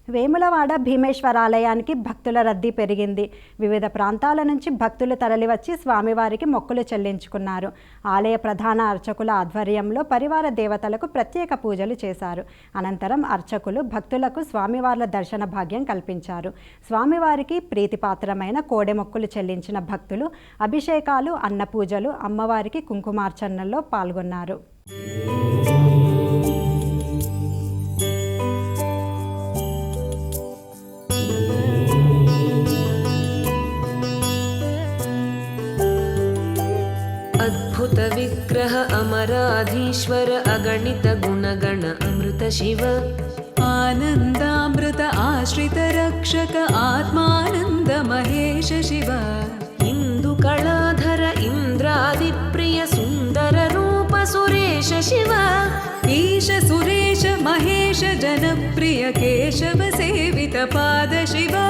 వేములవాడ భీమేశ్వరాలయానికి భక్తుల రద్దీ పెరిగింది. వివిధ ప్రాంతాల నుంచి భక్తులు తరలివచ్చి స్వామివారికి మొక్కులు చెల్లించుకున్నారు. ఆలయ ప్రధాన అర్చకుల ఆధ్వర్యంలో పరివార దేవతలకు ప్రత్యేక పూజలు చేశారు. అనంతరం అర్చకులు భక్తులకు స్వామివార్ల దర్శన భాగ్యం కల్పించారు. స్వామివారికి ప్రీతిపాత్రమైన కోడె మొక్కులు చెల్లించిన భక్తులు అభిషేకాలు, అన్నపూజలు, అమ్మవారికి కుంకుమార్చనలో పాల్గొన్నారు. अद्भुत विग्रह अमराधीश्वर अगणित गुणगण अमृत शिव आनन्दामृत आश्रित रक्षक आत्मानन्द महेश शिव इन्दुकलाधर इन्द्रादिप्रिय सुन्दर रूप सुरेश शिव ईश सुरेश महेश जनप्रिय केशव सेवित पाद शिव